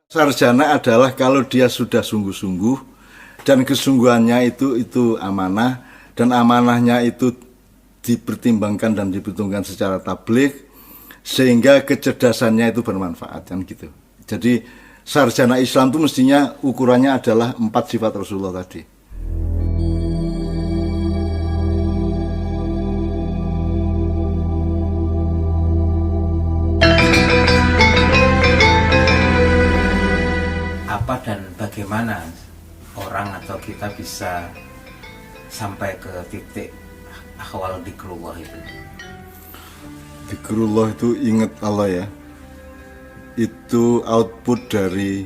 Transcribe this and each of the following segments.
Sarjana adalah kalau dia sudah sungguh-sungguh dan kesungguhannya itu amanah, dan amanahnya itu dipertimbangkan dan diperhitungkan secara tabligh sehingga kecerdasannya itu bermanfaat, kan gitu. Jadi sarjana Islam itu mestinya ukurannya adalah 4 sifat Rasulullah tadi. Apa dan bagaimana orang atau kita bisa sampai ke titik akhwal dzikrullah itu? Dzikrullah itu ingat Allah ya. Itu output dari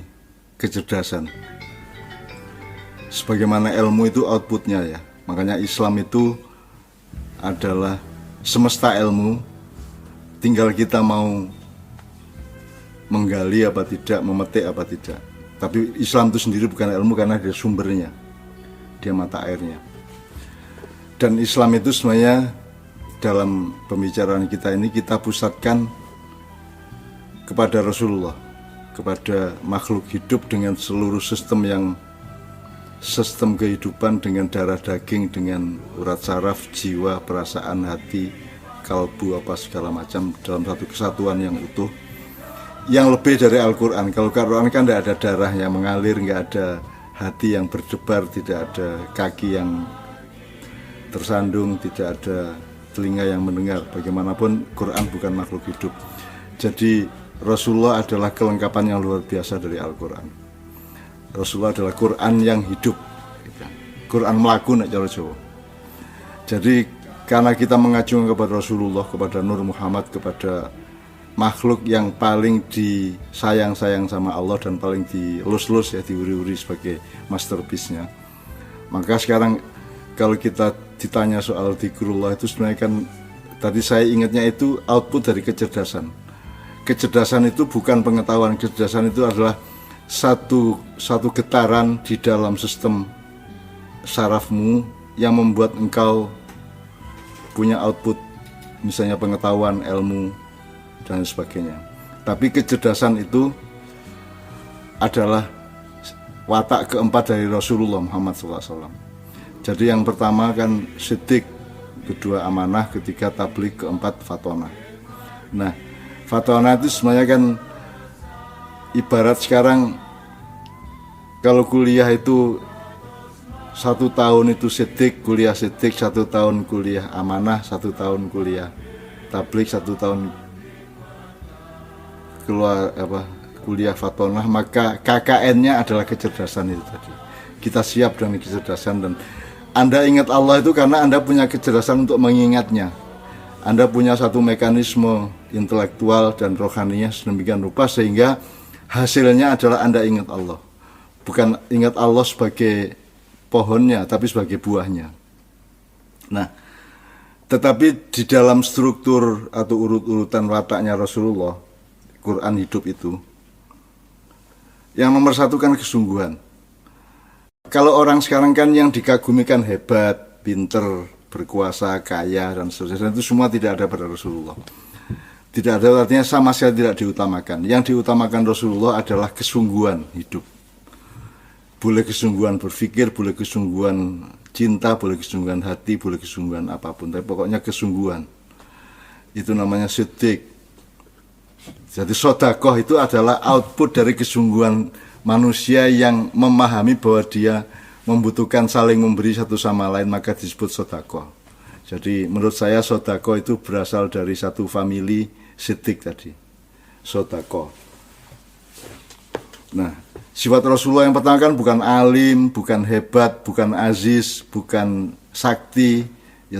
kecerdasan. Sebagaimana ilmu itu outputnya ya. Makanya Islam itu adalah semesta ilmu. Tinggal kita mau menggali apa tidak, memetik apa tidak. Tapi Islam itu sendiri bukan ilmu karena dia sumbernya, dia mata airnya. Dan Islam itu sebenarnya dalam pembicaraan kita ini kita pusatkan kepada Rasulullah, kepada makhluk hidup dengan seluruh sistem kehidupan dengan darah daging, dengan urat saraf, jiwa, perasaan, hati, kalbu, apa segala macam dalam satu kesatuan yang utuh. Yang lebih dari Al-Quran. Kalau Al-Quran kan tidak ada darah yang mengalir, nggak ada hati yang berdebar, tidak ada kaki yang tersandung, tidak ada telinga yang mendengar. Bagaimanapun Quran bukan makhluk hidup. Jadi Rasulullah adalah kelengkapan yang luar biasa dari Al-Quran. Rasulullah adalah Quran yang hidup, Quran melaku nek cara Jawa. Jadi karena kita mengacu kepada Rasulullah, kepada Nur Muhammad, kepada makhluk yang paling disayang-sayang sama Allah dan paling dilus-lus ya, diuri-uri sebagai masterpiece-nya. Maka sekarang kalau kita ditanya soal dzikrullah itu sebenarnya kan tadi saya ingatnya itu output dari kecerdasan. Kecerdasan itu bukan pengetahuan, kecerdasan itu adalah satu getaran di dalam sistem sarafmu yang membuat engkau punya output, misalnya pengetahuan, ilmu, dan sebagainya. Tapi kecerdasan itu adalah watak keempat dari Rasulullah Muhammad SAW. Jadi yang pertama kan siddiq, kedua amanah, ketiga tabligh, keempat fatonah. Nah, fatonah itu sebenarnya kan ibarat sekarang kalau kuliah itu 1 tahun itu siddiq, kuliah siddiq, 1 tahun kuliah amanah, 1 tahun kuliah tabligh, 1 tahun kuliah fatonah, maka KKN-nya adalah kecerdasan itu tadi. Kita siap dengan kecerdasan, dan Anda ingat Allah itu karena Anda punya kecerdasan untuk mengingatnya. Anda punya satu mekanisme intelektual dan rohaninya sedemikian rupa sehingga hasilnya adalah Anda ingat Allah. Bukan ingat Allah sebagai pohonnya, tapi sebagai buahnya. Nah, tetapi di dalam struktur atau urut-urutan wataknya Rasulullah, Quran hidup itu yang nomor 1 kan kesungguhan. Kalau orang sekarang kan yang dikagumikan hebat, pinter, berkuasa, kaya, dan seterusnya, itu semua tidak ada pada Rasulullah. Tidak ada, artinya sama sekali tidak diutamakan. Yang diutamakan Rasulullah adalah kesungguhan hidup. Boleh kesungguhan berpikir, boleh kesungguhan cinta, boleh kesungguhan hati, boleh kesungguhan apapun, tapi pokoknya kesungguhan. Itu namanya siddiq. Jadi sodakoh itu adalah output dari kesungguhan manusia yang memahami bahwa dia membutuhkan saling memberi satu sama lain, maka disebut sodakoh. Jadi menurut saya sodakoh itu berasal dari satu famili siddiq tadi, sodakoh. Nah, sifat Rasulullah yang pertama kan bukan alim, bukan hebat, bukan aziz, bukan sakti, ya,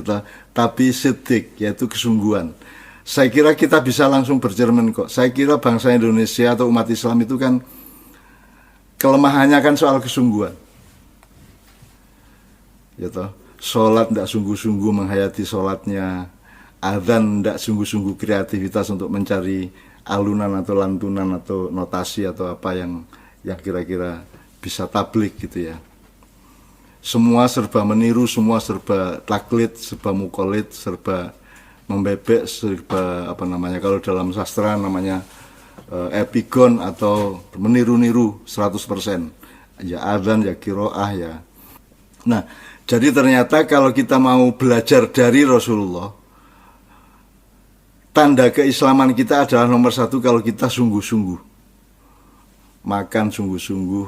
tapi siddiq, yaitu kesungguhan. Saya kira kita bisa langsung bercermin kok. Saya kira bangsa Indonesia atau umat Islam itu kan kelemahannya kan soal kesungguhan. Ya toh, sholat tidak sungguh-sungguh menghayati sholatnya, adzan tidak sungguh-sungguh kreativitas untuk mencari alunan atau lantunan atau notasi atau apa yang kira-kira bisa tabligh gitu ya. Semua serba meniru, semua serba taklid, serba muqallid, serba membebek, serba kalau dalam sastra namanya epigon atau meniru-niru 100%. Ya adzan, ya qiraah ya. Nah, jadi ternyata kalau kita mau belajar dari Rasulullah, tanda keislaman kita adalah nomor satu kalau kita sungguh-sungguh. Makan sungguh-sungguh,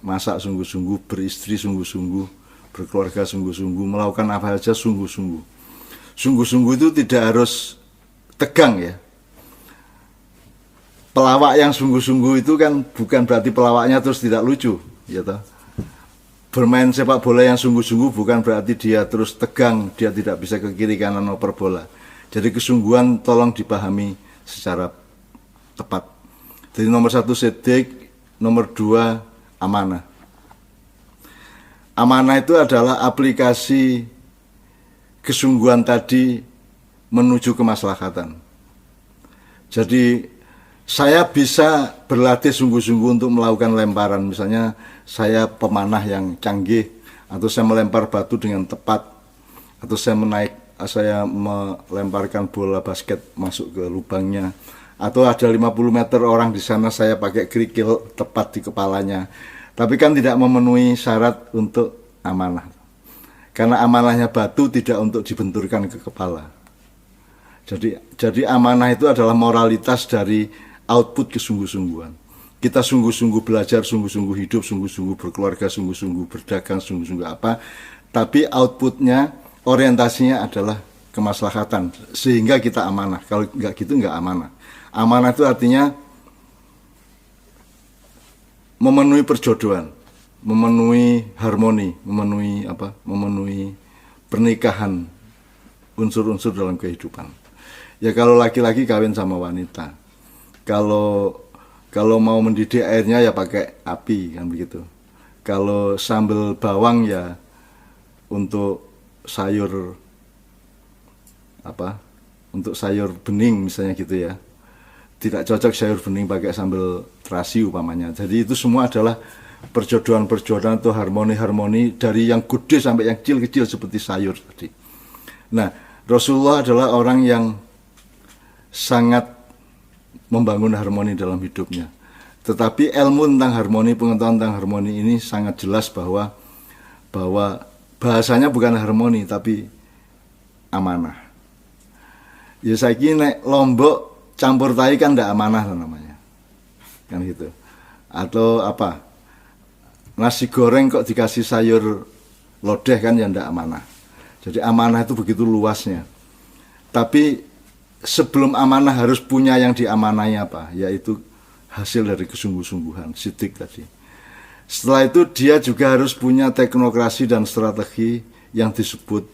masak sungguh-sungguh, beristri sungguh-sungguh, berkeluarga sungguh-sungguh, melakukan apa saja sungguh-sungguh. Sungguh-sungguh itu tidak harus tegang ya. Pelawak yang sungguh-sungguh itu kan bukan berarti pelawaknya terus tidak lucu, ya toh. Bermain sepak bola yang sungguh-sungguh bukan berarti dia terus tegang, dia tidak bisa ke kiri kanan oper bola. Jadi kesungguhan tolong dipahami secara tepat. Jadi nomor satu sidik, nomor dua amanah. Amanah itu adalah aplikasi kesungguhan tadi menuju kemaslahatan. Jadi saya bisa berlatih sungguh-sungguh untuk melakukan lemparan. Misalnya saya pemanah yang canggih, atau saya melempar batu dengan tepat, atau saya melemparkan bola basket masuk ke lubangnya, atau ada 50 meter orang di sana saya pakai kerikil tepat di kepalanya. Tapi kan tidak memenuhi syarat untuk amanah. Karena amanahnya batu tidak untuk dibenturkan ke kepala. Jadi amanah itu adalah moralitas dari output kesungguh-sungguhan. Kita sungguh-sungguh belajar, sungguh-sungguh hidup, sungguh-sungguh berkeluarga, sungguh-sungguh berdagang, sungguh-sungguh apa. Tapi outputnya, orientasinya adalah kemaslahatan. Sehingga kita amanah. Kalau enggak gitu, enggak amanah. Amanah itu artinya memenuhi perjodohan, memenuhi harmoni, memenuhi pernikahan, unsur-unsur dalam kehidupan. Ya kalau laki-laki kawin sama wanita. Kalau mau mendidih airnya ya pakai api kan begitu. Kalau sambal bawang ya untuk sayur untuk sayur bening misalnya gitu ya. Tidak cocok sayur bening pakai sambal terasi umpamanya. Jadi itu semua adalah perjodohan-perjodohan atau harmoni-harmoni dari yang gede sampai yang kecil-kecil seperti sayur tadi. Nah, Rasulullah adalah orang yang sangat membangun harmoni dalam hidupnya. Tetapi ilmu tentang harmoni, pengetahuan tentang harmoni ini sangat jelas bahwa bahasanya bukan harmoni tapi amanah. Ya saya kira lombok campur tai kan tidak amanah namanya. Kan gitu. Atau apa? Nasi goreng kok dikasih sayur lodeh kan ya tidak amanah. Jadi amanah itu begitu luasnya. Tapi sebelum amanah harus punya yang diamanai apa, yaitu hasil dari kesungguh-sungguhan, sidik tadi. Setelah itu dia juga harus punya teknokrasi dan strategi yang disebut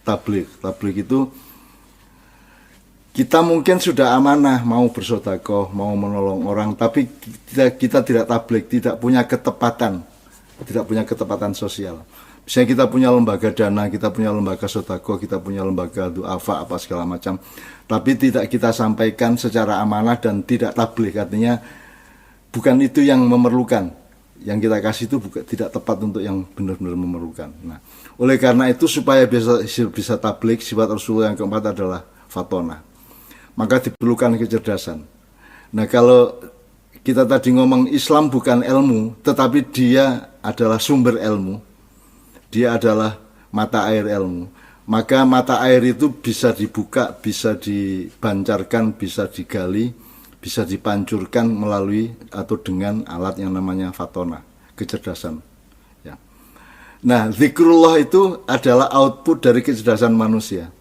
tabligh. Tabligh itu kita mungkin sudah amanah, mau bersedekah, mau menolong orang, tapi kita tidak tabligh, tidak punya ketepatan sosial. Misalnya kita punya lembaga dana, kita punya lembaga sedekah, kita punya lembaga duafa apa segala macam, tapi tidak kita sampaikan secara amanah dan tidak tabligh, artinya bukan itu yang memerlukan. Yang kita kasih itu tidak tepat untuk yang benar-benar memerlukan. Nah, oleh karena itu supaya bisa tabligh, sifat Rasulullah yang keempat adalah fatonah. Maka diperlukan kecerdasan. Nah, kalau kita tadi ngomong Islam bukan ilmu, tetapi dia adalah sumber ilmu. Dia adalah mata air ilmu. Maka mata air itu bisa dibuka, bisa dibancarkan, bisa digali, bisa dipancurkan melalui atau dengan alat yang namanya fatona, kecerdasan. Ya. Nah, zikrullah itu adalah output dari kecerdasan manusia.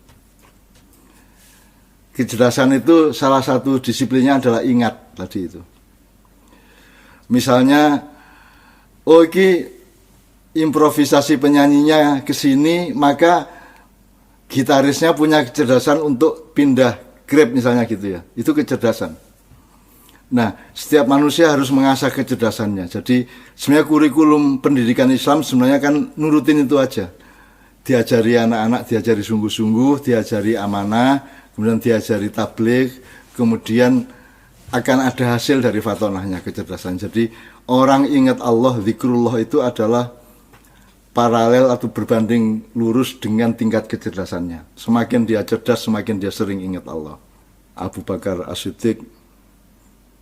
Kecerdasan itu salah satu disiplinnya adalah ingat tadi itu. Misalnya, ini improvisasi penyanyinya ke sini, maka gitarisnya punya kecerdasan untuk pindah grab misalnya gitu ya. Itu kecerdasan. Nah, setiap manusia harus mengasah kecerdasannya. Jadi sebenarnya kurikulum pendidikan Islam sebenarnya kan nurutin itu aja. Diajari anak-anak, diajari sungguh-sungguh, diajari amanah, kemudian diajari tabligh, kemudian akan ada hasil dari fatonahnya, kecerdasan. Jadi orang ingat Allah, zikrullah itu adalah paralel atau berbanding lurus dengan tingkat kecerdasannya. Semakin dia cerdas, semakin dia sering ingat Allah. Abu Bakar As-Siddiq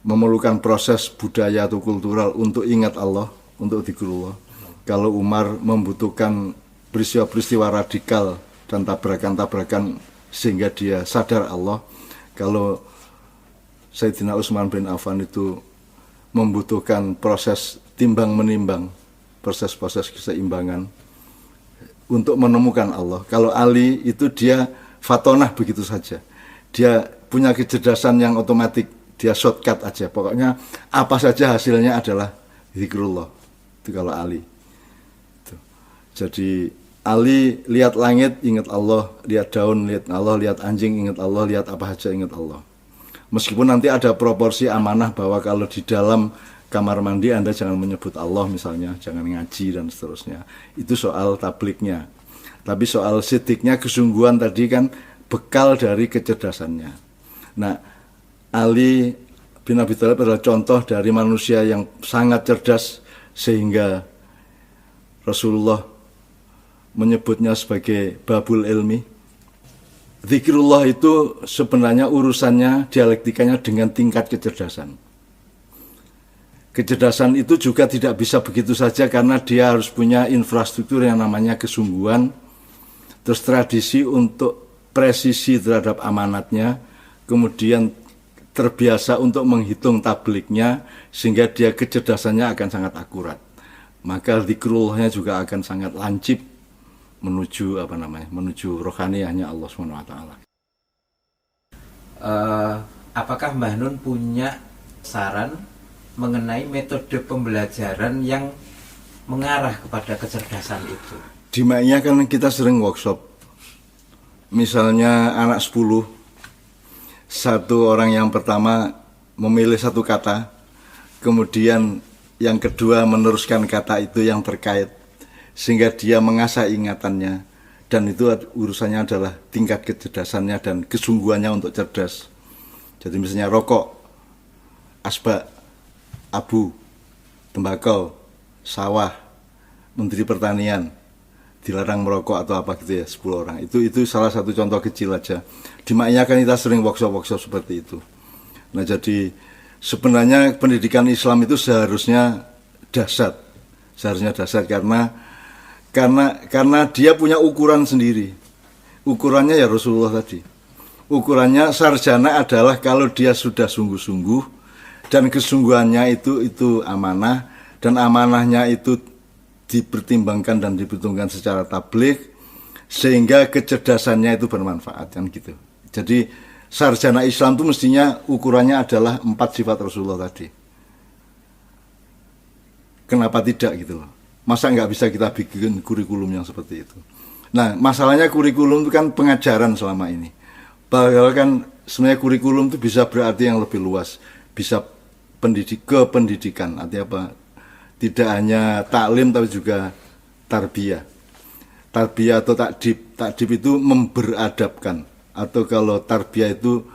memerlukan proses budaya atau kultural untuk ingat Allah, untuk dzikrullah. Kalau Umar membutuhkan peristiwa-peristiwa radikal dan tabrakan-tabrakan sehingga dia sadar Allah. Kalau Sayyidina Utsman bin Affan itu membutuhkan proses timbang-menimbang, proses-proses keseimbangan untuk menemukan Allah. Kalau Ali itu dia fatonah begitu saja. Dia punya kecerdasan yang otomatis, dia shortcut aja. Pokoknya apa saja hasilnya adalah zikrullah. Itu kalau Ali. Itu. Jadi Ali lihat langit ingat Allah, lihat daun ingat Allah, lihat anjing ingat Allah, lihat apa saja ingat Allah. Meskipun nanti ada proporsi amanah bahwa kalau di dalam kamar mandi Anda jangan menyebut Allah misalnya, jangan ngaji dan seterusnya. Itu soal tabliknya. Tapi soal sidiknya, kesungguhan tadi kan bekal dari kecerdasannya. Nah, Ali bin Abi Thalib adalah contoh dari manusia yang sangat cerdas sehingga Rasulullah menyebutnya sebagai babul ilmi. Zikrullah itu sebenarnya urusannya, dialektikanya dengan tingkat kecerdasan. Kecerdasan itu juga tidak bisa begitu saja karena dia harus punya infrastruktur yang namanya kesungguhan, terus tradisi untuk presisi terhadap amanatnya, kemudian terbiasa untuk menghitung tabliknya sehingga dia kecerdasannya akan sangat akurat. Maka zikrullahnya juga akan sangat lancip menuju menuju rohaniyahnya Allah SWT. Apakah Mbah Nun punya saran mengenai metode pembelajaran yang mengarah kepada kecerdasan itu? Di Ma'iyah kan kita sering workshop. Misalnya anak 10, satu orang yang pertama memilih satu kata, kemudian yang kedua meneruskan kata itu yang terkait, sehingga dia mengasah ingatannya, dan itu urusannya adalah tingkat kecerdasannya dan kesungguhannya untuk cerdas. Jadi misalnya rokok, asbak, abu, tembakau, sawah, menteri pertanian, dilarang merokok atau apa gitu ya, 10 orang. Itu salah satu contoh kecil aja. Di Ma'iyah kan kita sering workshop seperti itu. Nah jadi sebenarnya pendidikan Islam itu seharusnya dahsyat. Karena dia punya ukuran sendiri. Ukurannya ya Rasulullah tadi. Ukurannya sarjana adalah kalau dia sudah sungguh-sungguh dan kesungguhannya itu amanah, dan amanahnya itu dipertimbangkan dan diperhitungkan secara tabligh sehingga kecerdasannya itu bermanfaat kan gitu. Jadi sarjana Islam itu mestinya ukurannya adalah 4 sifat Rasulullah tadi. Kenapa tidak gitu loh? Masa nggak bisa kita bikin kurikulum yang seperti itu? Nah, masalahnya kurikulum itu kan pengajaran selama ini. Padahal kan sebenarnya kurikulum itu bisa berarti yang lebih luas. Bisa pendidikan, artinya apa? Tidak hanya taklim tapi juga tarbiyah. Tarbiyah atau takdib. Takdib itu memberadabkan. Atau kalau tarbiyah itu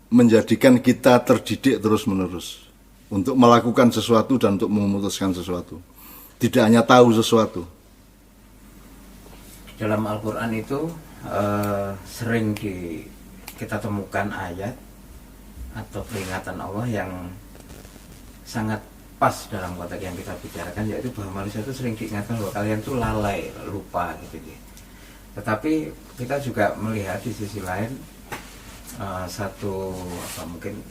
menjadikan kita terdidik terus-menerus untuk melakukan sesuatu dan untuk memutuskan sesuatu. Tidak hanya tahu sesuatu. Dalam Al-Quran itu sering kita temukan ayat atau peringatan Allah yang sangat pas dalam konteks yang kita bicarakan, yaitu bahwa manusia itu sering diingatkan bahwa kalian tuh lalai, lupa gitu. Tetapi kita juga melihat di sisi lain mungkin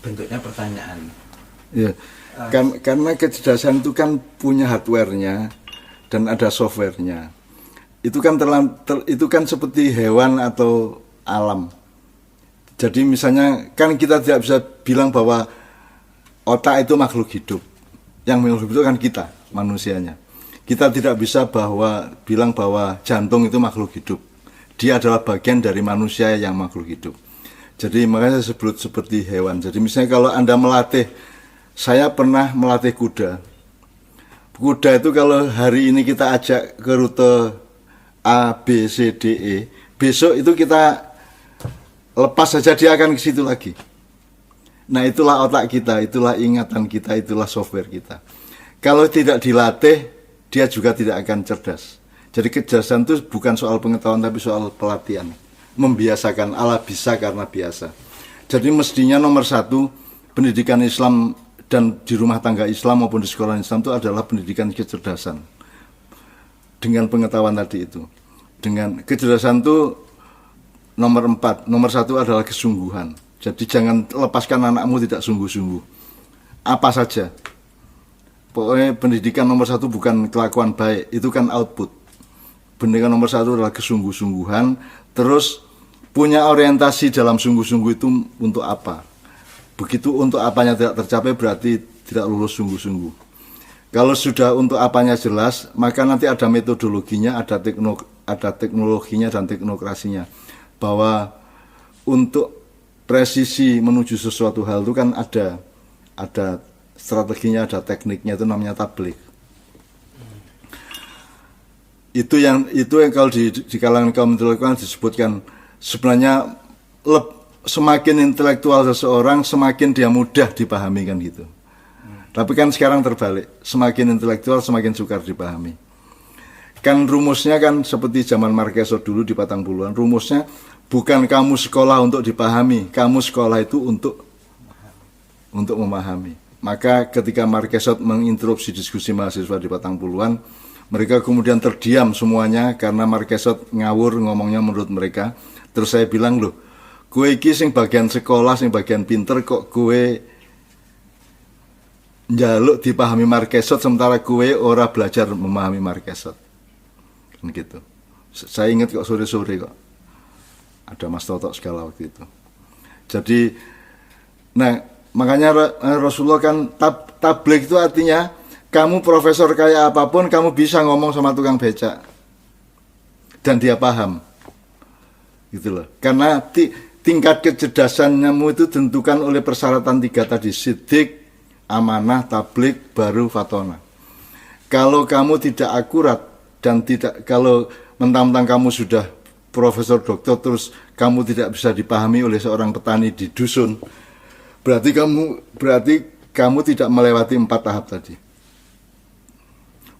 bentuknya pertanyaan. Ya, karena kecerdasan itu kan punya hardware-nya dan ada software-nya. Itu kan seperti hewan atau alam. Jadi misalnya kan kita tidak bisa bilang bahwa otak itu makhluk hidup. Yang makhluk hidup itu kan kita, manusianya. Kita tidak bisa bilang bahwa jantung itu makhluk hidup. Dia adalah bagian dari manusia yang makhluk hidup. Jadi makanya saya sebut seperti hewan. Jadi misalnya kalau Anda saya pernah melatih kuda. Kuda itu kalau hari ini kita ajak ke rute A, B, C, D, E, besok itu kita lepas saja dia akan ke situ lagi. Nah itulah otak kita, itulah ingatan kita, itulah software kita. Kalau tidak dilatih, dia juga tidak akan cerdas. Jadi kecerdasan itu bukan soal pengetahuan tapi soal pelatihan. Membiasakan, Allah bisa karena biasa. Jadi mestinya nomor satu, pendidikan Islam dan di rumah tangga Islam maupun di sekolah Islam itu adalah pendidikan kecerdasan. Dengan pengetahuan tadi itu. Dengan kecerdasan itu nomor 4. Nomor 1 adalah kesungguhan. Jadi jangan lepaskan anakmu tidak sungguh-sungguh. Apa saja. Pokoknya pendidikan nomor 1 bukan kelakuan baik, itu kan output. Pendidikan nomor 1 adalah kesungguh-sungguhan. Terus punya orientasi dalam sungguh-sungguh itu untuk apa. Begitu untuk apanya tidak tercapai berarti tidak lulus sungguh-sungguh. Kalau sudah untuk apanya jelas, maka nanti ada metodologinya, ada teknologinya dan teknokrasinya. Bahwa untuk presisi menuju sesuatu hal itu kan ada strateginya, ada tekniknya, itu namanya tablik. Itu yang kalau di kalangan kaum intelektual disebutkan sebenarnya semakin intelektual seseorang semakin dia mudah dipahami kan gitu. Tapi kan sekarang terbalik, semakin intelektual semakin sukar dipahami. Kan rumusnya kan seperti zaman Marquesot dulu di Patang Puluhan, rumusnya bukan kamu sekolah untuk dipahami, kamu sekolah itu untuk memahami. Maka ketika Marquesot menginterupsi diskusi mahasiswa di Patang Puluhan, mereka kemudian terdiam semuanya karena Marquesot ngawur ngomongnya menurut mereka. Terus saya bilang, loh, kowe iki sing bagian sekolah, sing bagian pinter kok kowe njaluk dipahami Marquesot sementara kowe ora belajar memahami Marquesot. Kan gitu. Saya ingat kok sore-sore kok. Ada Mas Toto segala waktu itu. Jadi makanya Rasulullah kan tabligh itu artinya kamu profesor kayak apapun kamu bisa ngomong sama tukang becak dan dia paham. Gitu loh. Karena tingkat kecerdasanmu itu ditentukan oleh persyaratan 3 tadi, sidik, amanah, tabligh, baru fatona. Kalau kamu tidak akurat dan kalau mentang-mentang kamu sudah profesor doktor terus kamu tidak bisa dipahami oleh seorang petani di dusun, berarti kamu tidak melewati 4 tahap tadi.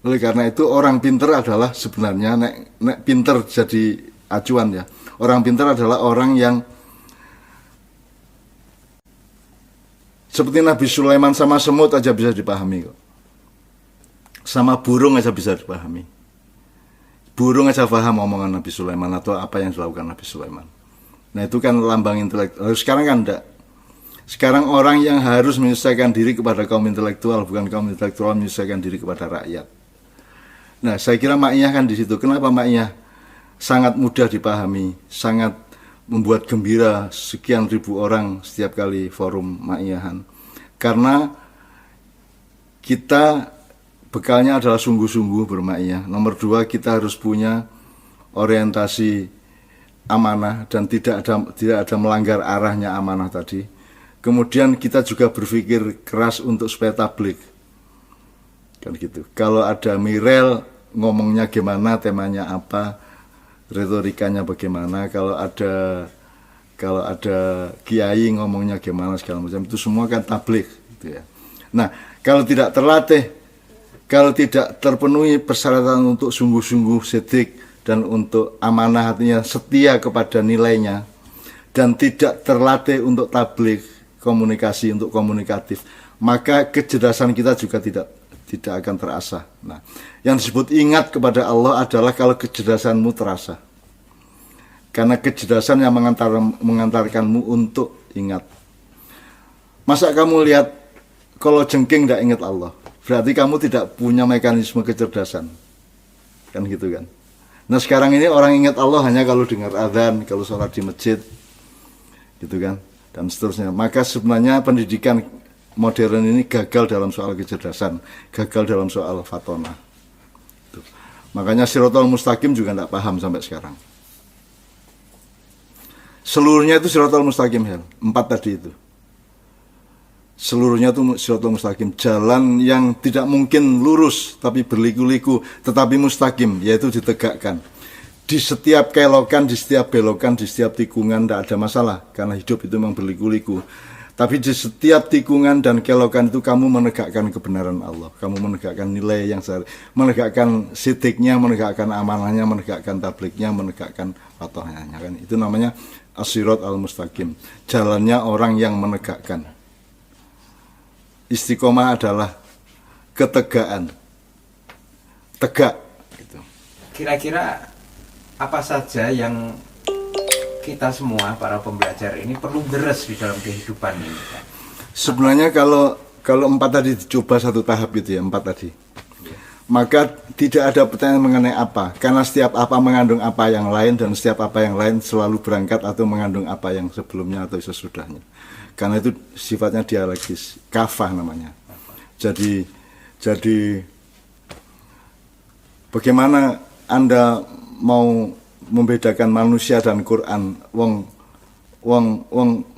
Oleh karena itu orang pinter adalah sebenarnya nek pinter jadi acuan ya. Orang pintar adalah orang yang seperti Nabi Sulaiman sama semut aja bisa dipahami kok. Sama burung aja bisa dipahami. Burung aja paham omongan Nabi Sulaiman atau apa yang dilakukan Nabi Sulaiman. Nah itu kan lambang intelektual. Sekarang kan enggak. Sekarang orang yang harus menyesuaikan diri kepada kaum intelektual, bukan kaum intelektual menyesuaikan diri kepada rakyat. Nah saya kira maknanya kan di situ. Kenapa maknanya sangat mudah dipahami, sangat membuat gembira sekian ribu orang setiap kali forum ma'iyahan. Karena kita bekalnya adalah sungguh-sungguh bermaiyah. Nomor 2, kita harus punya orientasi amanah dan tidak ada melanggar arahnya amanah tadi. Kemudian kita juga berpikir keras untuk supaya tabligh. Kan gitu. Kalau ada Mirel ngomongnya gimana, temanya apa, retorikanya bagaimana, kalau ada kiai ngomongnya gimana segala macam, itu semua kan tabligh gitu ya. Nah, kalau tidak terlatih, kalau tidak terpenuhi persyaratan untuk sungguh-sungguh sidik dan untuk amanah artinya setia kepada nilainya dan tidak terlatih untuk tabligh, komunikasi untuk komunikatif, maka kecerdasan kita juga tidak akan terasa. Nah, yang disebut ingat kepada Allah adalah kalau kecerdasanmu terasa. Karena kecerdasan yang mengantarkanmu untuk ingat. Masa kamu lihat kalau jengking tidak ingat Allah, berarti kamu tidak punya mekanisme kecerdasan. Kan gitu kan. Nah sekarang ini orang ingat Allah hanya kalau dengar adzan, kalau sholat di masjid, gitu kan, dan seterusnya. Maka sebenarnya pendidikan modern ini gagal dalam soal kecerdasan, gagal dalam soal fatona. Makanya Siratal Mustaqim juga tidak paham sampai sekarang. Seluruhnya itu Siratal Mustaqim, 4 tadi itu. Seluruhnya itu Siratal Mustaqim, jalan yang tidak mungkin lurus tapi berliku-liku, tetapi mustaqim, yaitu ditegakkan. Di setiap kelokan, di setiap belokan, di setiap tikungan tidak ada masalah, karena hidup itu memang berliku-liku. Tapi di setiap tikungan dan kelokan itu kamu menegakkan kebenaran Allah. Kamu menegakkan nilai yang sehari, menegakkan sidiknya, menegakkan amanahnya, menegakkan tabliknya, menegakkan patohnya. Kan? Itu namanya as-sirat al-mustaqim, jalannya orang yang menegakkan. Istiqomah adalah ketegaan, tegak gitu. Kira-kira apa saja yang kita semua para pembelajar ini perlu beres di dalam kehidupan ini, Pak? Sebenarnya kalau 4 tadi dicoba satu tahap gitu ya, 4 tadi, maka tidak ada pertanyaan mengenai apa, karena setiap apa mengandung apa yang lain, dan setiap apa yang lain selalu berangkat atau mengandung apa yang sebelumnya atau sesudahnya. Karena itu sifatnya dialektis, kafah namanya. Jadi bagaimana Anda mau membedakan manusia dan Quran? Wong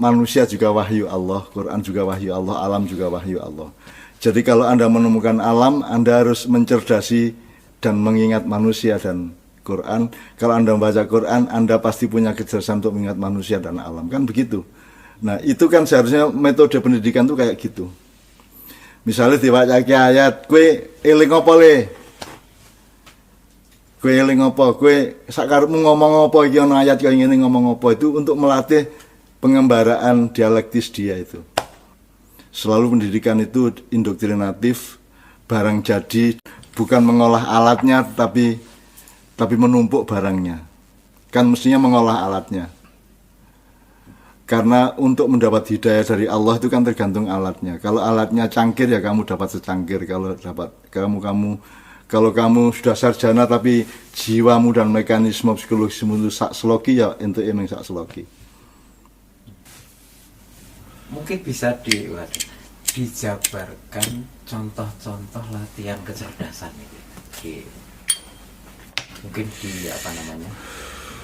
manusia juga wahyu Allah, Quran juga wahyu Allah, alam juga wahyu Allah. Jadi kalau Anda menemukan alam, Anda harus mencerdasi dan mengingat manusia dan Quran. Kalau Anda membaca Quran, Anda pasti punya kecerdasan untuk mengingat manusia dan alam, kan begitu. Nah, itu kan seharusnya metode pendidikan tuh kayak gitu. Misalnya dibaca ayat, kue eling apa le? Kue eling apa? Kue sakarepmu ngomong apa iki ana ayat kaya ngene ngomong apa, itu untuk melatih pengembaraan dialektis dia itu. Selalu pendidikan itu indoktrinatif, barang jadi, bukan mengolah alatnya tapi menumpuk barangnya. Kan mestinya mengolah alatnya. Karena untuk mendapat hidayah dari Allah itu kan tergantung alatnya. Kalau alatnya cangkir ya kamu dapat secangkir. Kalau kamu sudah sarjana tapi jiwamu dan mekanisme psikologismu itu sak seloki, ya ente emang sak seloki. Mungkin bisa dijabarkan contoh-contoh latihan kecerdasan itu. Mungkin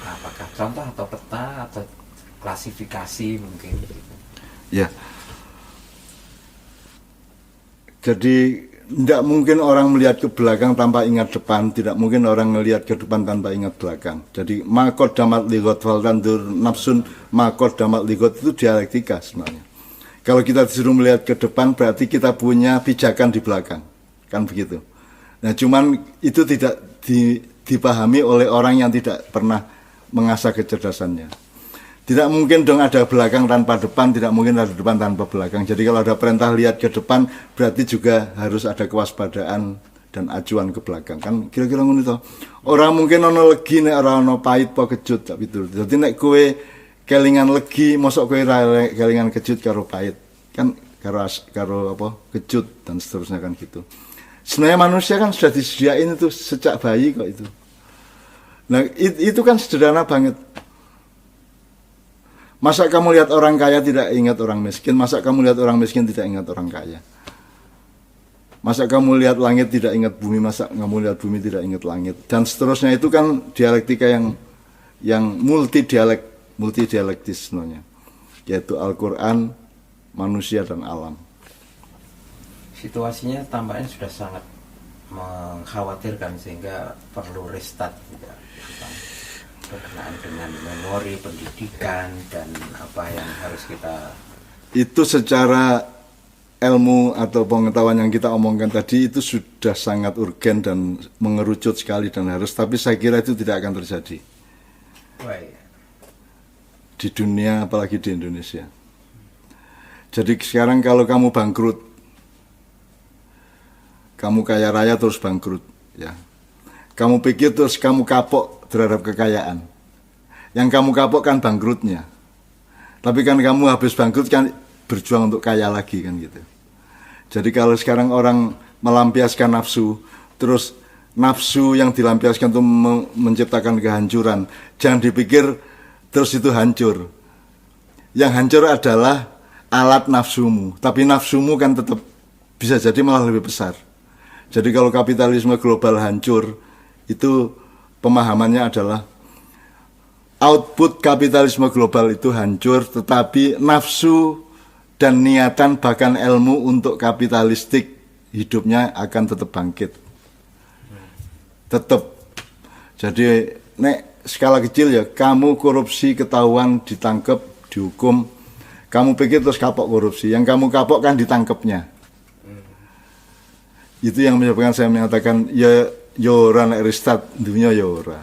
apakah contoh atau peta atau klasifikasi mungkin gitu. Ya. Jadi tidak mungkin orang melihat ke belakang tanpa ingat depan, tidak mungkin orang melihat ke depan tanpa ingat belakang. Jadi makot damat ligot faltandur nafsun makot damat ligot itu dialektika sebenarnya. Kalau kita disuruh melihat ke depan berarti kita punya pijakan di belakang, kan begitu. Nah, cuman itu tidak dipahami oleh orang yang tidak pernah mengasah kecerdasannya. Tidak mungkin dong ada belakang tanpa depan, tidak mungkin ada depan tanpa belakang. Jadi kalau ada perintah lihat ke depan, berarti juga harus ada kewaspadaan dan acuan ke belakang. Kan kira-kira ngono to. Orang mungkin ono legi nek ora ono pahit apa kejut, tak pitur. Dadi nek kowe kelingan legi, mosok kowe ra kelingan kejut karo pahit. Kan karo apa? Kejut dan seterusnya kan gitu. Sebenarnya manusia kan sudah disediain itu sejak bayi kok itu. Nah, itu kan sederhana banget. Masa kamu lihat orang kaya tidak ingat orang miskin? Masa kamu lihat orang miskin tidak ingat orang kaya? Masa kamu lihat langit tidak ingat bumi? Masa kamu lihat bumi tidak ingat langit? Dan seterusnya itu kan dialektika yang multidialektis sebenarnya, yaitu Al-Quran, manusia dan alam. Situasinya tampaknya sudah sangat mengkhawatirkan sehingga perlu restart juga berkenaan dengan memori pendidikan dan apa yang harus kita. Itu secara ilmu atau pengetahuan yang kita omongkan tadi itu sudah sangat urgen dan mengerucut sekali dan harus, tapi saya kira itu tidak akan terjadi di dunia apalagi di Indonesia. Jadi sekarang kalau kamu bangkrut, kamu kaya raya terus bangkrut, ya. Kamu pikir terus kamu kapok terhadap kekayaan. Yang kamu kapok kan bangkrutnya. Tapi kan kamu habis bangkrut kan berjuang untuk kaya lagi kan gitu. Jadi kalau sekarang orang melampiaskan nafsu, terus nafsu yang dilampiaskan itu menciptakan kehancuran, jangan dipikir terus itu hancur. Yang hancur adalah alat nafsumu, tapi nafsumu kan tetap bisa jadi malah lebih besar. Jadi kalau kapitalisme global hancur, itu pemahamannya adalah output kapitalisme global itu hancur, tetapi nafsu dan niatan bahkan ilmu untuk kapitalistik hidupnya akan tetap bangkit. Tetap. Jadi nek skala kecil ya, kamu korupsi ketahuan ditangkap, dihukum, kamu pikir terus kapok korupsi, yang kamu kapok kan ditangkapnya. Itu yang menyebabkan saya mengatakan ya ora nek restart dunia ya ora.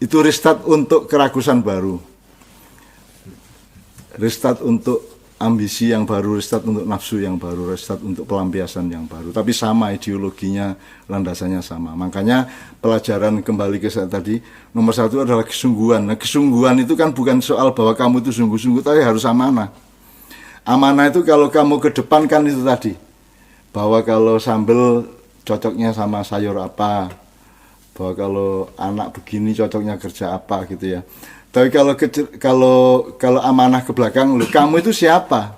Itu restart untuk kerakusan baru. restart untuk ambisi yang baru, restart untuk nafsu yang baru, restart untuk pelampiasan yang baru. Tapi sama ideologinya, landasannya sama. Makanya pelajaran kembali ke saya tadi, nomor satu adalah kesungguhan. Nah, kesungguhan itu kan bukan soal bahwa kamu itu sungguh-sungguh, tapi harus amanah. Amanah itu kalau kamu ke depan kan itu tadi, bahwa kalau sambel cocoknya sama sayur apa, bahwa kalau anak begini cocoknya kerja apa gitu ya. Tapi kalau amanah ke belakang, loh, kamu itu siapa?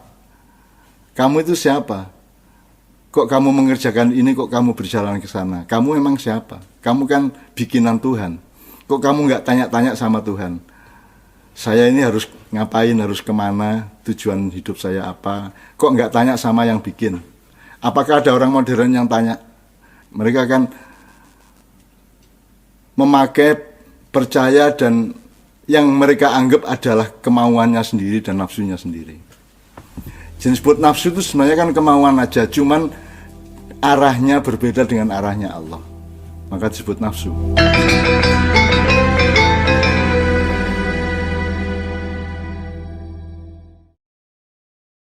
Kamu itu siapa? Kok kamu mengerjakan ini, kok kamu berjalan ke sana? Kamu memang siapa? Kamu kan bikinan Tuhan. Kok kamu nggak tanya-tanya sama Tuhan? Saya ini harus ngapain, harus kemana, tujuan hidup saya apa? Kok nggak tanya sama yang bikin? Apakah ada orang modern yang tanya? Mereka kan memakai, percaya, dan yang mereka anggap adalah kemauannya sendiri dan nafsunya sendiri. Jenis disebut nafsu itu sebenarnya kan kemauan aja, cuman arahnya berbeda dengan arahnya Allah. Maka disebut nafsu.